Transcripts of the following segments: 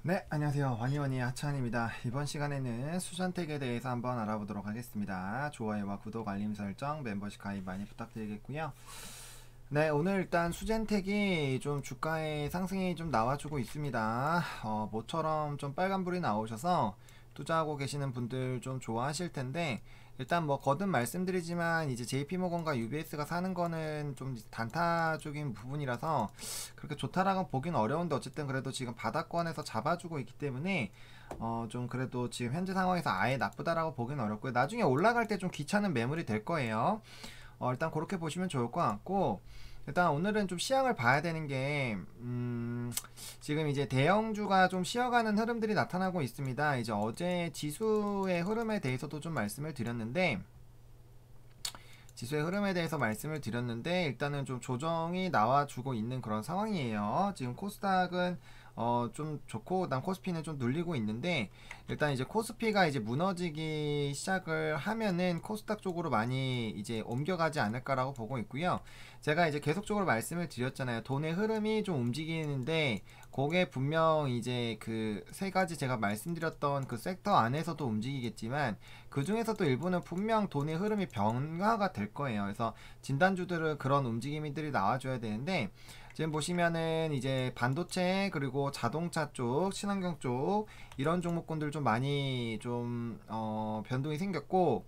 네, 안녕하세요. 와니와니 하찬입니다. 이번 시간에는 수전택에 대해서 한번 알아보도록 하겠습니다. 좋아요와 구독, 알림 설정, 멤버십 가입 많이 부탁드리겠고요. 네, 오늘 일단 수젠텍이 좀 주가의 상승이 좀 나와주고 있습니다. 모처럼 좀 빨간불이 나오셔서 투자하고 계시는 분들 좀 좋아하실 텐데, 일단 뭐 거듭 말씀드리지만 이제 JP모건과 UBS가 사는 거는 좀 단타적인 부분이라서 그렇게 좋다라고 보긴 어려운데, 어쨌든 그래도 지금 바닥권에서 잡아주고 있기 때문에 좀 그래도 지금 현재 상황에서 아예 나쁘다라고 보긴 어렵고요. 나중에 올라갈 때 좀 귀찮은 매물이 될 거예요. 일단 그렇게 보시면 좋을 것 같고, 일단 오늘은 좀 시황을 봐야 되는 게 지금 이제 대형주가 좀 쉬어가는 흐름들이 나타나고 있습니다. 이제 어제 지수의 흐름에 대해서도 좀 말씀을 드렸는데, 일단은 좀 조정이 나와주고 있는 그런 상황이에요. 지금 코스닥은 좀 좋고, 그다음 코스피는 좀 눌리고 있는데, 일단 이제 코스피가 이제 무너지기 시작을 하면은 코스닥 쪽으로 많이 이제 옮겨가지 않을까라고 보고 있고요. 제가 이제 계속적으로 말씀을 드렸잖아요. 돈의 흐름이 좀 움직이는데, 그게 분명 이제 그 세 가지 제가 말씀드렸던 그 섹터 안에서도 움직이겠지만, 그 중에서도 일부는 분명 돈의 흐름이 변화가 될 거예요. 그래서 진단주들은 그런 움직임들이 나와줘야 되는데, 지금 보시면은 이제 반도체 그리고 자동차 쪽, 친환경 쪽 이런 종목군들 좀 많이 좀 변동이 생겼고,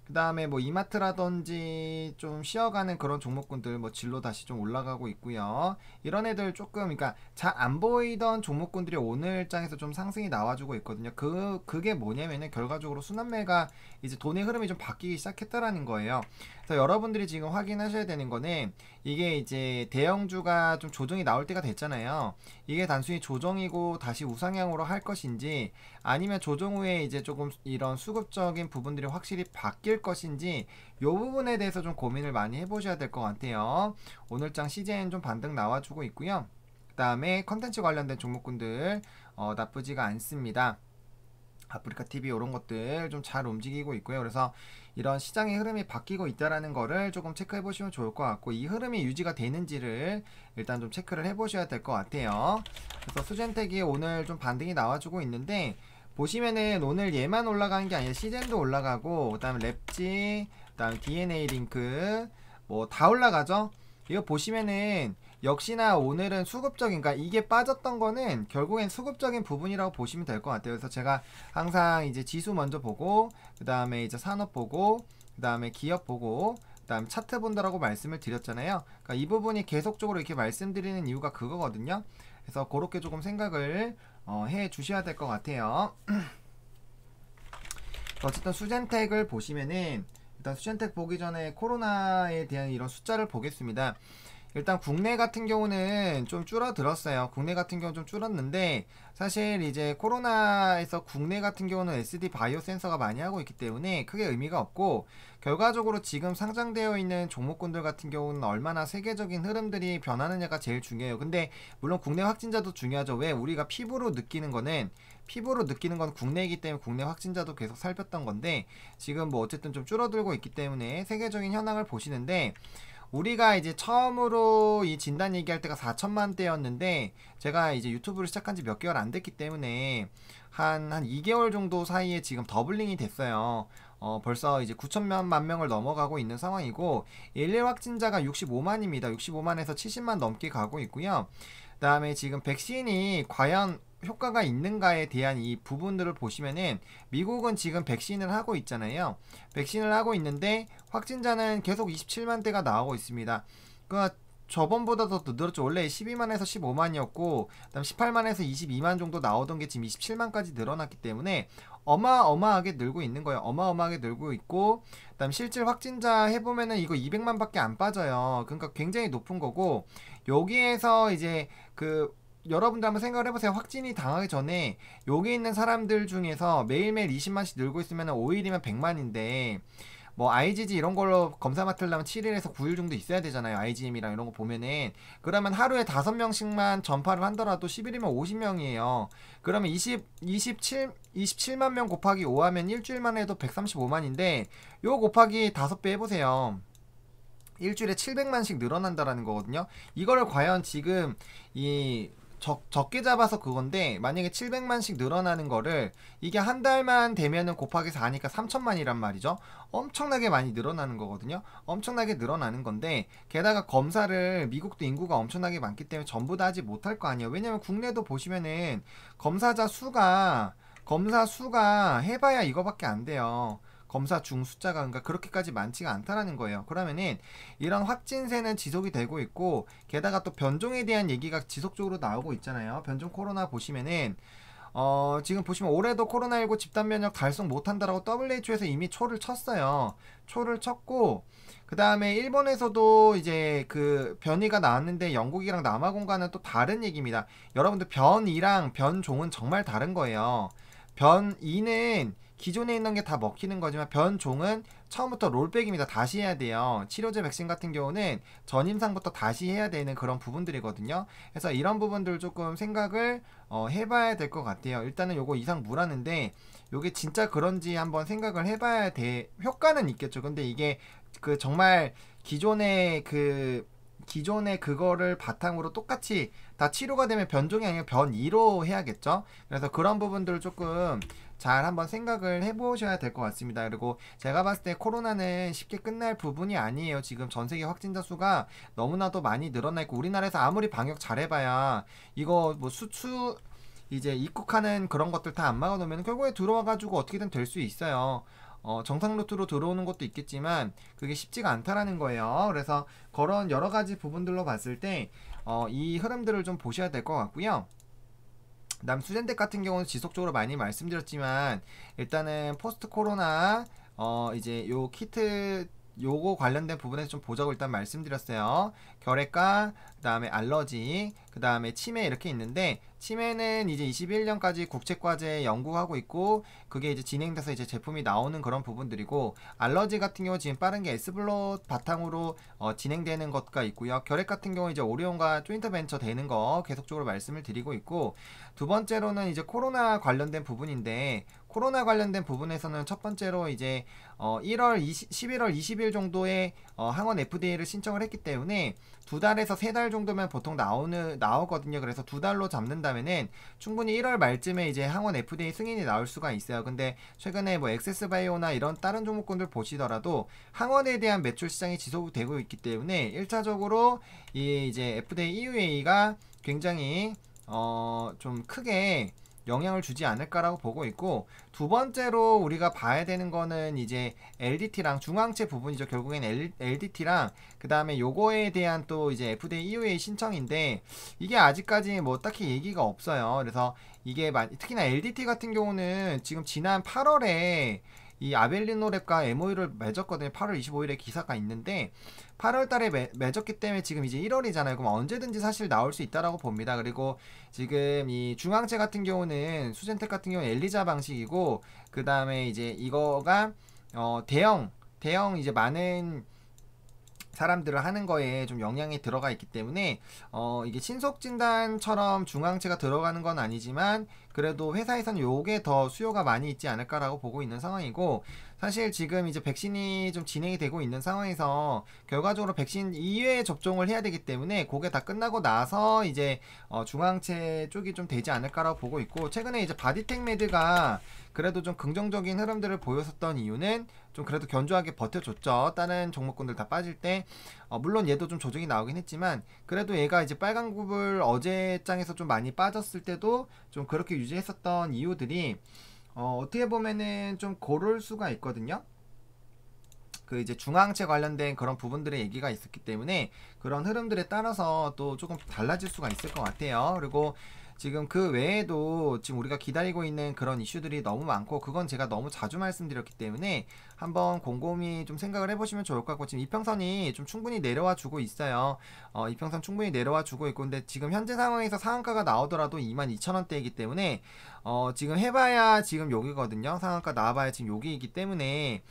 그 다음에 뭐 이마트라든지 좀 쉬어가는 그런 종목군들 뭐 진로 다시 좀 올라가고 있고요. 이런 애들 조금, 그러니까 잘 안 보이던 종목군들이 오늘 장에서 좀 상승이 나와주고 있거든요. 그게 뭐냐면은 결과적으로 순환매가 이제 돈의 흐름이 좀 바뀌기 시작했다라는 거예요. 그래서 여러분들이 지금 확인하셔야 되는 거는, 이게 이제 대형주가 좀 조정이 나올 때가 됐잖아요. 이게 단순히 조정이고 다시 우상향으로 할 것인지, 아니면 조정 후에 이제 조금 이런 수급적인 부분들이 확실히 바뀔 것인지, 요 부분에 대해서 좀 고민을 많이 해보셔야 될 것 같아요. 오늘장 CJ는 좀 반등 나와주고 있고요. 그 다음에 컨텐츠 관련된 종목군들 나쁘지가 않습니다. 아프리카TV 이런 것들 좀 잘 움직이고 있고요. 그래서 이런 시장의 흐름이 바뀌고 있다라는 거를 조금 체크해 보시면 좋을 것 같고, 이 흐름이 유지가 되는지를 일단 좀 체크를 해 보셔야 될 것 같아요. 그래서 수젠텍이 오늘 좀 반등이 나와주고 있는데, 보시면은 오늘 얘만 올라가는 게 아니라 시젠도 올라가고, 그 다음에 랩지, 그 다음에 DNA 링크 뭐 다 올라가죠. 이거 보시면은 역시나 오늘은 수급적인, 그러니까 이게 빠졌던 거는 결국엔 수급적인 부분이라고 보시면 될 것 같아요. 그래서 제가 항상 이제 지수 먼저 보고, 그 다음에 이제 산업 보고, 그 다음에 기업 보고, 그 다음 차트 본다라고 말씀을 드렸잖아요. 그러니까 이 부분이 계속적으로 이렇게 말씀드리는 이유가 그거거든요. 그래서 그렇게 조금 생각을 해 주셔야 될 것 같아요. 어쨌든 수젠텍을 보시면은, 일단 수젠텍 보기 전에 코로나에 대한 이런 숫자를 보겠습니다. 일단 국내 같은 경우는 좀 줄어들었어요. 국내 같은 경우는 좀 줄었는데, 사실 이제 코로나에서 국내 같은 경우는 SD 바이오 센서가 많이 하고 있기 때문에 크게 의미가 없고, 결과적으로 지금 상장되어 있는 종목군들 같은 경우는 얼마나 세계적인 흐름들이 변하느냐가 제일 중요해요. 근데 물론 국내 확진자도 중요하죠. 왜? 우리가 피부로 느끼는 건 국내이기 때문에 국내 확진자도 계속 살폈던 건데, 지금 뭐 어쨌든 좀 줄어들고 있기 때문에 세계적인 현황을 보시는데, 우리가 이제 처음으로 이 진단 얘기할 때가 4천만대였는데, 제가 이제 유튜브를 시작한 지 몇 개월 안 됐기 때문에 한 2개월 정도 사이에 지금 더블링이 됐어요. 벌써 이제 9천만 명을 넘어가고 있는 상황이고, 일일 확진자가 65만입니다. 65만에서 70만 넘게 가고 있고요. 그 다음에 지금 백신이 과연 효과가 있는가에 대한 이 부분들을 보시면은, 미국은 지금 백신을 하고 있잖아요. 백신을 하고 있는데 확진자는 계속 27만 대가 나오고 있습니다. 그러니까 저번보다 더 늘었죠. 원래 12만에서 15만이었고, 그다음 18만에서 22만 정도 나오던 게 지금 27만까지 늘어났기 때문에 어마어마하게 늘고 있는 거예요. 어마어마하게 늘고 있고, 그다음 실질 확진자 해보면은 이거 200만밖에 안 빠져요. 그러니까 굉장히 높은 거고, 여기에서 이제 그 여러분들 한번 생각을 해보세요. 확진이 당하기 전에 여기 있는 사람들 중에서 매일매일 20만씩 늘고 있으면 5일이면 100만인데, 뭐 IgG 이런 걸로 검사 맡으려면 7일에서 9일 정도 있어야 되잖아요. IgM이랑 이런 거 보면은. 그러면 하루에 5명씩만 전파를 한더라도 10일이면 50명이에요. 그러면 27만 명 곱하기 5 하면 일주일만 해도 135만인데, 요 곱하기 5배 해보세요. 일주일에 700만씩 늘어난다라는 거거든요. 이거를 과연 지금 이 적게 잡아서 그건데, 만약에 700만씩 늘어나는 거를 이게 한 달만 되면은 곱하기 4니까 3천만이란 말이죠. 엄청나게 많이 늘어나는 거거든요. 엄청나게 늘어나는 건데, 게다가 검사를 미국도 인구가 엄청나게 많기 때문에 전부 다 하지 못할 거 아니에요. 왜냐면 국내도 보시면은 검사 수가 해봐야 이거밖에 안 돼요. 검사 중 숫자가, 그러니까 그렇게까지 많지가 않다라는 거예요. 그러면은 이런 확진세는 지속이 되고 있고, 게다가 또 변종에 대한 얘기가 지속적으로 나오고 있잖아요. 변종 코로나 보시면은 지금 보시면 올해도 코로나19 집단 면역 달성 못한다라고 WHO에서 이미 초를 쳤어요. 초를 쳤고, 그 다음에 일본에서도 이제 그 변이가 나왔는데 영국이랑 남아공과는 또 다른 얘기입니다. 여러분들 변이랑 변종은 정말 다른 거예요. 변이는 기존에 있는 게 다 먹히는 거지만 변종은 처음부터 롤백입니다. 다시 해야 돼요. 치료제 백신 같은 경우는 전임상부터 다시 해야 되는 그런 부분들이거든요. 그래서 이런 부분들 조금 생각을 해봐야 될 것 같아요. 일단은 요거 이상 무라는데 요게 진짜 그런지 한번 생각을 해봐야 돼. 효과는 있겠죠. 근데 이게 그 정말 기존의 그거를 바탕으로 똑같이 다 치료가 되면 변종이 아니라 변이로 해야겠죠. 그래서 그런 부분들을 조금 잘 한번 생각을 해보셔야 될 것 같습니다. 그리고 제가 봤을 때 코로나는 쉽게 끝날 부분이 아니에요. 지금 전 세계 확진자 수가 너무나도 많이 늘어나 있고, 우리나라에서 아무리 방역 잘해봐야 이거 뭐 이제 입국하는 그런 것들 다 안 막아놓으면 결국에 들어와가지고 어떻게든 될 수 있어요. 정상 루트로 들어오는 것도 있겠지만 그게 쉽지가 않다라는 거예요. 그래서 그런 여러 가지 부분들로 봤을 때 이 흐름들을 좀 보셔야 될 것 같고요. 그다음 수젠덱 같은 경우는 지속적으로 많이 말씀드렸지만, 일단은 포스트 코로나 이제 요 키트 요거 관련된 부분에서 좀 보자고 일단 말씀드렸어요. 결핵과 그 다음에 알러지, 그 다음에 치매 이렇게 있는데, 치매는 이제 21년까지 국책과제 연구하고 있고 그게 이제 진행돼서 이제 제품이 나오는 그런 부분들이고, 알러지 같은 경우 지금 빠른 게 에스블롯 바탕으로 진행되는 것가 있고요. 결핵 같은 경우 이제 오리온과 조인트 벤처 되는 거 계속적으로 말씀을 드리고 있고, 두 번째로는 이제 코로나 관련된 부분인데, 코로나 관련된 부분에서는 첫 번째로 이제 11월 20일 정도에 항원 FDA를 신청을 했기 때문에 2달에서 3달 정도면 보통 나오거든요. 그래서 2달로 잡는다면은 충분히 1월 말쯤에 이제 항원 FDA 승인이 나올 수가 있어요. 근데 최근에 뭐 엑세스바이오나 이런 다른 종목군들 보시더라도 항원에 대한 매출 시장이 지속되고 있기 때문에 1차적으로 이제 FDA EUA가 굉장히 좀 크게 영향을 주지 않을까라고 보고 있고, 두 번째로 우리가 봐야 되는 거는 이제 LDT랑 중앙체 부분이죠. 결국엔 LDT랑 그 다음에 요거에 대한 또 이제 FDA EUA 신청인데, 이게 아직까지 뭐 딱히 얘기가 없어요. 그래서 이게 특히나 LDT 같은 경우는 지금 지난 8월에 이 아벨리노랩과 MOU를 맺었거든요. 8월 25일에 기사가 있는데 8월 달에 맺었기 때문에 지금 이제 1월이잖아요. 그럼 언제든지 사실 나올 수 있다라고 봅니다. 그리고 지금 이 중앙체 같은 경우는 수젠텍 같은 경우는 엘리자 방식이고, 그 다음에 이제 이거가 대형 이제 많은 사람들을 하는 거에 좀 영향이 들어가 있기 때문에 이게 신속진단처럼 중앙체가 들어가는 건 아니지만 그래도 회사에서는 요게 더 수요가 많이 있지 않을까라고 보고 있는 상황이고, 사실 지금 이제 백신이 좀 진행이 되고 있는 상황에서 결과적으로 백신 2회 접종을 해야 되기 때문에 그게 다 끝나고 나서 이제 중앙체 쪽이 좀 되지 않을까라고 보고 있고, 최근에 이제 바디텍 메드가 그래도 좀 긍정적인 흐름들을 보였었던 이유는 좀 그래도 견조하게 버텨줬죠. 다른 종목군들 다 빠질 때 물론 얘도 좀 조정이 나오긴 했지만 그래도 얘가 이제 빨간 굽을 어제 장에서 좀 많이 빠졌을 때도 좀 그렇게 유지했었던 이유들이 어떻게 보면은 좀 고를 수가 있거든요. 그 이제 중앙체 관련된 그런 부분들의 얘기가 있었기 때문에 그런 흐름들에 따라서 또 조금 달라질 수가 있을 것 같아요. 그리고 지금 그 외에도 지금 우리가 기다리고 있는 그런 이슈들이 너무 많고, 그건 제가 너무 자주 말씀드렸기 때문에 한번 곰곰이 좀 생각을 해보시면 좋을 것 같고, 지금 이평선이 좀 충분히 내려와 주고 있어요. 이평선 충분히 내려와 주고 있고, 근데 지금 현재 상황에서 상한가가 나오더라도 22,000원대이기 때문에 지금 해봐야 지금 여기거든요. 상한가 나와봐야 지금 여기이기 때문에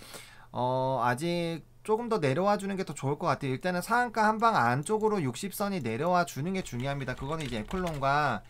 아직 조금 더 내려와 주는 게 더 좋을 것 같아요. 일단은 상한가 한방 안쪽으로 60선이 내려와 주는 게 중요합니다. 그거는 이제 애플론과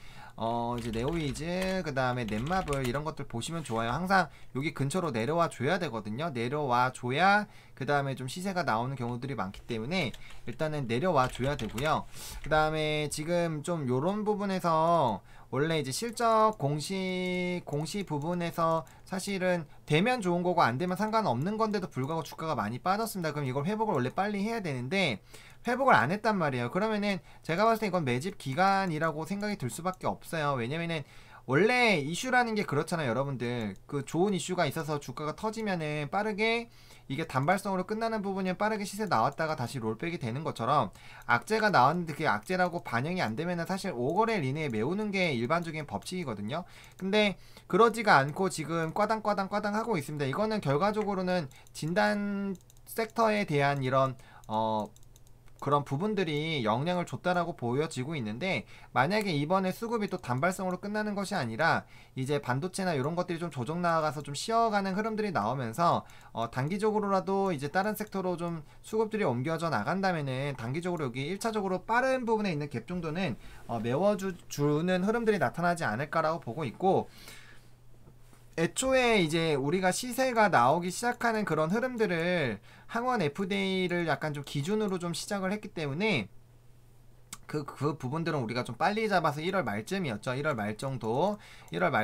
이제 네오이즈 그 다음에 넷마블 이런 것들 보시면 좋아요. 항상 여기 근처로 내려와 줘야 되거든요. 내려와 줘야 그 다음에 좀 시세가 나오는 경우들이 많기 때문에 일단은 내려와 줘야 되고요. 그 다음에 지금 좀 요런 부분에서 원래 이제 실적 공시 부분에서 사실은 되면 좋은 거고 안 되면 상관없는 건데도 불구하고 주가가 많이 빠졌습니다. 그럼 이걸 회복을 원래 빨리 해야 되는데 회복을 안 했단 말이에요. 그러면은 제가 봤을 때 이건 매집 기간이라고 생각이 들 수밖에 없어요. 왜냐면은 원래 이슈라는 게 그렇잖아요, 여러분들. 그 좋은 이슈가 있어서 주가가 터지면은 빠르게 이게 단발성으로 끝나는 부분이 빠르게 시세 나왔다가 다시 롤백이 되는 것처럼 악재가 나왔는데 그게 악재라고 반영이 안 되면은 사실 5거래 이내에 메우는 게 일반적인 법칙이거든요. 근데 그러지가 않고 지금 꽈당꽈당 하고 있습니다. 이거는 결과적으로는 진단 섹터에 대한 이런 그런 부분들이 영향을 줬다라고 보여지고 있는데, 만약에 이번에 수급이 또 단발성으로 끝나는 것이 아니라 이제 반도체나 이런 것들이 좀 조정 나가서 좀 쉬어가는 흐름들이 나오면서 단기적으로라도 이제 다른 섹터로 좀 수급들이 옮겨져 나간다면은 단기적으로 여기 1차적으로 빠른 부분에 있는 갭 정도는 메워주는 흐름들이 나타나지 않을까라고 보고 있고, 애초에 이제 우리가 시세가 나오기 시작하는 그런 흐름들을 항원 FDA를 약간 좀 기준으로 좀 시작을 했기 때문에 그 부분들은 우리가 좀 빨리 잡아서 1월 말쯤이었죠. 1월 말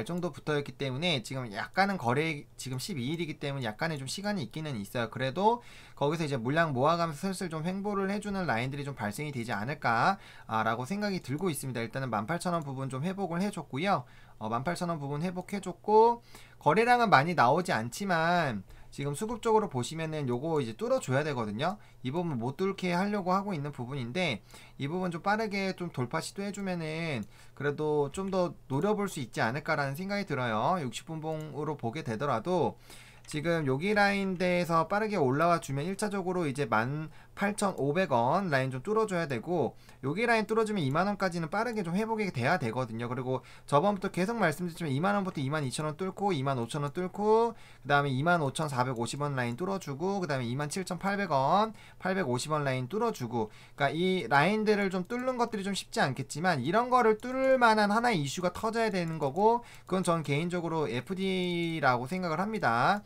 정도부터였기 때문에 지금 약간은 거래, 지금 12일이기 때문에 약간의 좀 시간이 있기는 있어요. 그래도 거기서 이제 물량 모아가면서 슬슬 좀 횡보를 해주는 라인들이 좀 발생이 되지 않을까 라고 생각이 들고 있습니다. 일단은 18,000원 부분 좀 회복을 해줬고요. 18,000원 부분 회복해줬고, 거래량은 많이 나오지 않지만 지금 수급적으로 보시면은 요거 이제 뚫어줘야 되거든요. 이 부분 못 뚫게 하려고 하고 있는 부분인데, 이 부분 좀 빠르게 좀 돌파 시도해주면은 그래도 좀 더 노려볼 수 있지 않을까라는 생각이 들어요. 60분봉으로 보게 되더라도 지금 여기 라인대에서 빠르게 올라와 주면 1차적으로 이제 18,500원 라인 좀 뚫어줘야 되고, 여기 라인 뚫어주면 2만원까지는 빠르게 좀 회복이 돼야 되거든요. 그리고 저번부터 계속 말씀드렸지만 2만원부터 22,000원 뚫고 25,000원 뚫고 그 다음에 25,450원 라인 뚫어주고 그 다음에 27,800원 850원 라인 뚫어주고, 그러니까 이 라인들을 좀 뚫는 것들이 좀 쉽지 않겠지만 이런 거를 뚫을 만한 하나의 이슈가 터져야 되는 거고, 그건 전 개인적으로 FD라고 생각을 합니다.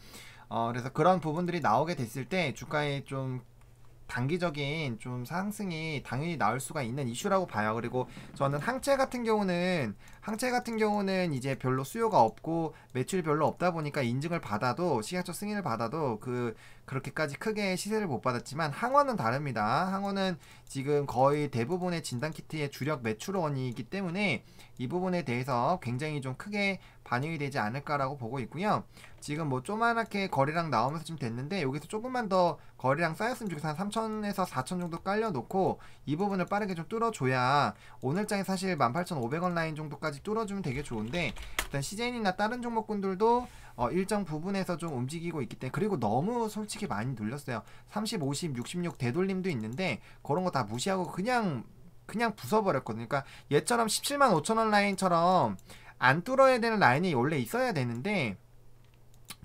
그래서 그런 부분들이 나오게 됐을 때 주가에 좀 단기적인 좀 상승이 당연히 나올 수가 있는 이슈라고 봐요. 그리고 저는 항체 같은 경우는 이제 별로 수요가 없고 매출이 별로 없다 보니까 인증을 받아도, 시가처 승인을 받아도 그렇게까지 크게 시세를 못 받았지만, 항원은 다릅니다. 항원은 지금 거의 대부분의 진단키트의 주력 매출원이기 때문에 이 부분에 대해서 굉장히 좀 크게 반영이 되지 않을까라고 보고 있고요. 지금 뭐 조그맣게 거래량 나오면서 좀 됐는데, 여기서 조금만 더 거래량 쌓였으면 좋겠어요. 한 3,000에서 4,000 정도 깔려놓고 이 부분을 빠르게 좀 뚫어줘야 오늘장에 사실 18,500원 라인 정도까지 뚫어주면 되게 좋은데, 일단 CJN이나 다른 종목군들도 일정 부분에서 좀 움직이고 있기 때문에, 그리고 너무 솔직히 많이 눌렸어요. 30, 50, 66 되돌림도 있는데 그런 거 다 무시하고 그냥 부숴버렸거든요. 그러니까 얘처럼 17만 5천원 라인처럼 안 뚫어야 되는 라인이 원래 있어야 되는데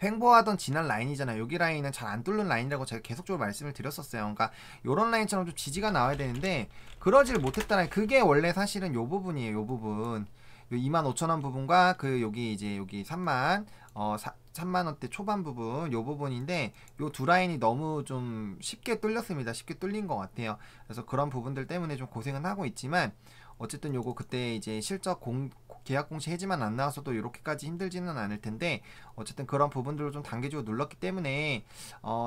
횡보하던 지난 라인이잖아요. 여기 라인은 잘 안 뚫는 라인이라고 제가 계속적으로 말씀을 드렸었어요. 그러니까 요런 라인처럼 좀 지지가 나와야 되는데 그러지를 못했다는, 그게 원래 사실은 요 부분이에요. 요 부분, 요 25,000원 부분과 그 여기 이제 여기 3만원대 초반 부분, 요 부분인데 요 두 라인이 너무 좀 쉽게 뚫렸습니다. 쉽게 뚫린 것 같아요. 그래서 그런 부분들 때문에 좀 고생은 하고 있지만, 어쨌든 요거 그때 이제 실적 계약 공시 해지만 안 나와서도 이렇게까지 힘들지는 않을 텐데, 어쨌든 그런 부분들을 좀 단기적으로 눌렀기 때문에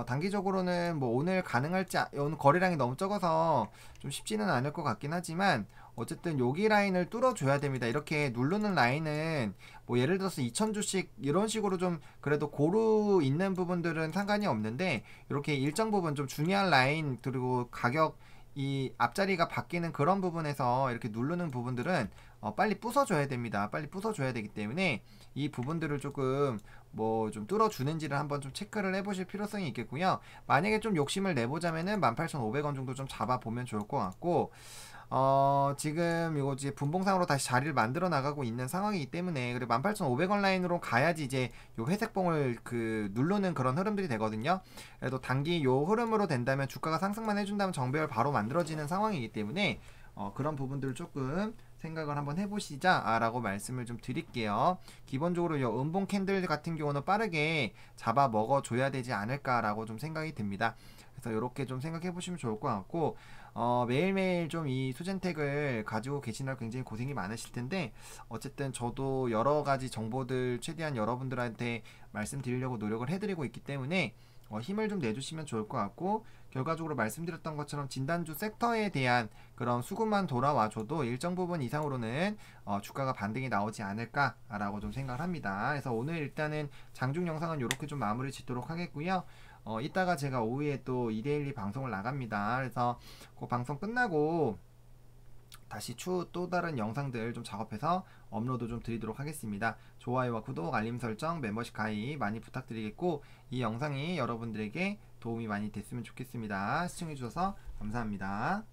단기적으로는 뭐 오늘 가능할지, 오늘 거래량이 너무 적어서 좀 쉽지는 않을 것 같긴 하지만 어쨌든 여기 라인을 뚫어줘야 됩니다. 이렇게 누르는 라인은 뭐 예를 들어서 2,000주씩 이런 식으로 좀 그래도 고루 있는 부분들은 상관이 없는데, 이렇게 일정 부분 좀 중요한 라인, 그리고 가격 이 앞자리가 바뀌는 그런 부분에서 이렇게 누르는 부분들은 빨리 부숴줘야 됩니다. 빨리 부숴줘야 되기 때문에 이 부분들을 조금 뭐 좀 뚫어주는지를 한번 좀 체크를 해보실 필요성이 있겠고요. 만약에 좀 욕심을 내보자면은 18,500원 정도 좀 잡아보면 좋을 것 같고, 지금 이거 이제 분봉상으로 다시 자리를 만들어 나가고 있는 상황이기 때문에, 그리고 18,500원 라인으로 가야지 이제 요 회색봉을 누르는 그런 흐름들이 되거든요. 그래도 단기 요 흐름으로 된다면, 주가가 상승만 해준다면 정배열 바로 만들어지는 상황이기 때문에 그런 부분들을 조금 생각을 한번 해보시자 라고 말씀을 좀 드릴게요. 기본적으로 이 음봉 캔들 같은 경우는 빠르게 잡아 먹어줘야 되지 않을까라고 좀 생각이 듭니다. 그래서 이렇게 좀 생각해 보시면 좋을 것 같고, 매일매일 좀 이 수젠텍을 가지고 계시느라 굉장히 고생이 많으실 텐데, 어쨌든 저도 여러 가지 정보들 최대한 여러분들한테 말씀드리려고 노력을 해드리고 있기 때문에 힘을 좀 내주시면 좋을 것 같고, 결과적으로 말씀드렸던 것처럼 진단주 섹터에 대한 그런 수급만 돌아와줘도 일정 부분 이상으로는 주가가 반등이 나오지 않을까라고 좀 생각을 합니다. 그래서 오늘 일단은 장중 영상은 이렇게 좀 마무리 짓도록 하겠고요. 이따가 제가 오후에 또 이데일리 방송을 나갑니다. 그래서 그 방송 끝나고 다시 추후 또 다른 영상들 좀 작업해서 업로드 좀 드리도록 하겠습니다. 좋아요와 구독, 알림 설정, 멤버십 가입 많이 부탁드리겠고, 이 영상이 여러분들에게 도움이 많이 됐으면 좋겠습니다. 시청해주셔서 감사합니다.